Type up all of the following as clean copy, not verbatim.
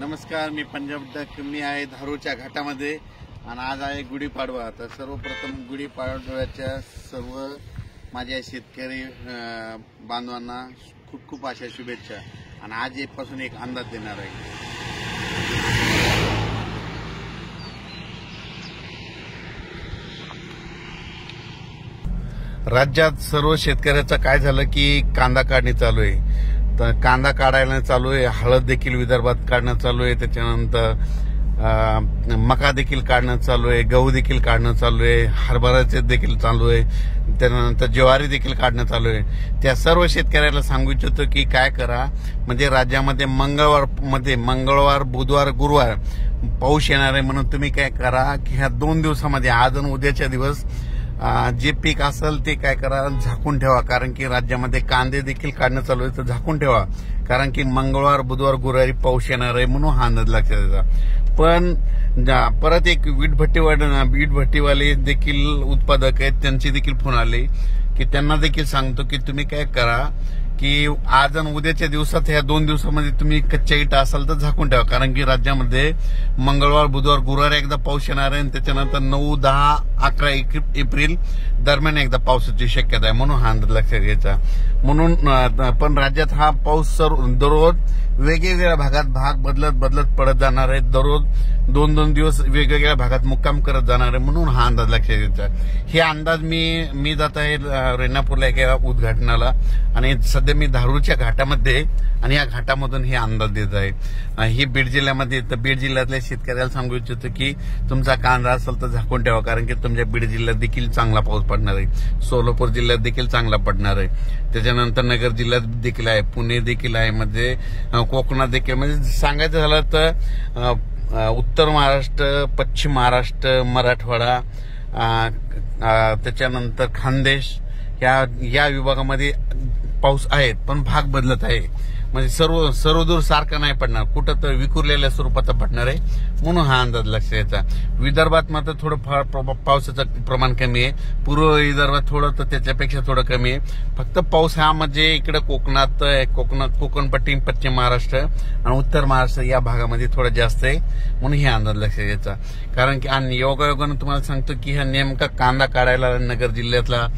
नमस्कार, मी पंजाब डक. मी आहे धारूरच्या घाटामध्ये आणि आज आहे गुढीपाडवा. तर सर्वप्रथम गुढीपाडव्याच्या सर्व माझ्या शेतकरी बांधवांना खूप खूप अशा शुभेच्छा. आणि आज एकपासून एक अंदाज देणार आहे. राज्यात सर्व शेतकऱ्याचं काय झालं की कांदा काढणी चालू आहे. तर कांदा काढायला चालू आहे, हळद देखील विदर्भात काढणं चालू आहे, त्याच्यानंतर मका देखील काढणं चालू आहे, गहू देखील काढणं चालू आहे, हरभराचे देखील चालू आहे, त्यानंतर ज्वारी देखील काढणं चालू आहे. त्या सर्व शेतकऱ्याला सांगू इच्छितो की काय करा, म्हणजे राज्यामध्ये मंगळवार बुधवार गुरुवार पाऊस येणार आहे. म्हणून तुम्ही काय करा की ह्या 2 दिवसामध्ये आज आणि उद्याच्या दिवस जे पीक असेल ते काय करा, झाकून ठेवा. कारण की राज्यामध्ये कांदे देखील काढणं चालू आहे, तर झाकून ठेवा. कारण की मंगळवार बुधवार गुरुवारी पाऊस येणार आहे, म्हणून हा अंदाज लक्षात द्यायचा. पण परत एक वीटभट्टीवाले देखील उत्पादक आहेत, त्यांचे देखील फोन आले की त्यांना देखील सांगतो की तुम्ही काय करा की आज आणि उद्याच्या दिवसात ह्या 2 दिवसामध्ये तुम्ही कच्च्या इटा असाल तर झाकून ठेवा. कारण की राज्यामध्ये मंगळवार बुधवार गुरुवार एकदा पाऊस येणार आहे आणि त्याच्यानंतर 9, 10, 11 एप्रिल दरम्यान एकदा पावसाची शक्यता आहे, म्हणून हा अंदाज लक्षात घ्यायचा. म्हणून पण राज्यात हा पाऊस दररोज वेगवेगळ्या भागात भाग बदलत पडत जाणार आहे. दररोज 2-2 दिवस वेगवेगळ्या भागात मुक्काम करत जाणार आहे, म्हणून हा अंदाज लक्षात घ्यायचा. हे अंदाज मी जात आहे रेणापूरला एका उद्घाटनाला आणि सध्या मी धारूरच्या घाटामध्ये आणि या घाटामधून हे अंदाज देत आहे. ही बीड जिल्ह्यामध्ये, तर बीड जिल्ह्यातल्या शेतकऱ्याला सांगू इच्छितो की तुमचा कांदा असेल तर झाकून ठेवा. कारण की तुमच्या बीड जिल्ह्यात देखील चांगला पाऊस पडणार आहे, सोलापूर जिल्ह्यात देखील चांगला पडणार आहे, त्याच्यानंतर नगर जिल्ह्यात देखील आहे, पुणे देखील आहे, म्हणजे कोकणात देखील. म्हणजे सांगायचं झालं तर उत्तर महाराष्ट्र, पश्चिम महाराष्ट्र, मराठवाडा, त्याच्यानंतर खानदेश या विभागामध्ये पाऊस आहे, पण भाग बदलत आहे. म्हणजे सर्वदूर सारखा नाही पडणार, कुठं तर विखुरलेल्या स्वरूपाचा पडणार आहे, म्हणून हा अंदाज लक्षात यायचा. विदर्भात मात्र थोडं फार पावसाचं प्रमाण कमी आहे, पूर्व विदर्भात थोडं तर त्याच्यापेक्षा थोडं कमी आहे. फक्त पाऊस हा म्हणजे इकडे कोकणपट्टी, पश्चिम महाराष्ट्र आणि उत्तर महाराष्ट्र या भागामध्ये थोडं जास्त आहे, म्हणून हे अंदाज लक्षात यायचा. कारण की आणि योगायोगानं तुम्हाला सांगतो की हा नेमका कांदा काढायला नगर जिल्ह्यातला,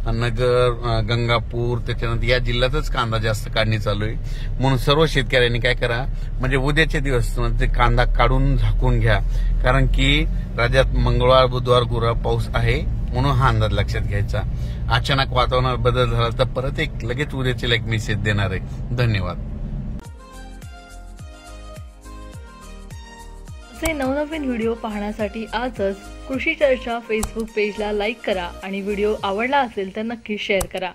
नगर, गंगापूर, त्याच्यानंतर या जिल्ह्यातच कांदा जास्त काढणी चालू आहे. म्हणून सर्व शेतकऱ्यांनी काय करा, म्हणजे उद्याच्या दिवस ते कांदा काढून झाकून घ्या. कारण की राज्यात मंगळवार बुधवार गुरुवार पाऊस आहे, म्हणून हा अंदाज लक्षात घ्यायचा. अचानक वातावरणात बदल झाला तर परत लगेच उद्याचे मेसेज देणार आहे. धन्यवाद. असे नवनवीन व्हिडिओ पाहण्यासाठी आजच कृषी चर्चा फेसबुक पेजला लाईक करा आणि व्हिडिओ आवडला असेल तर नक्की शेअर करा.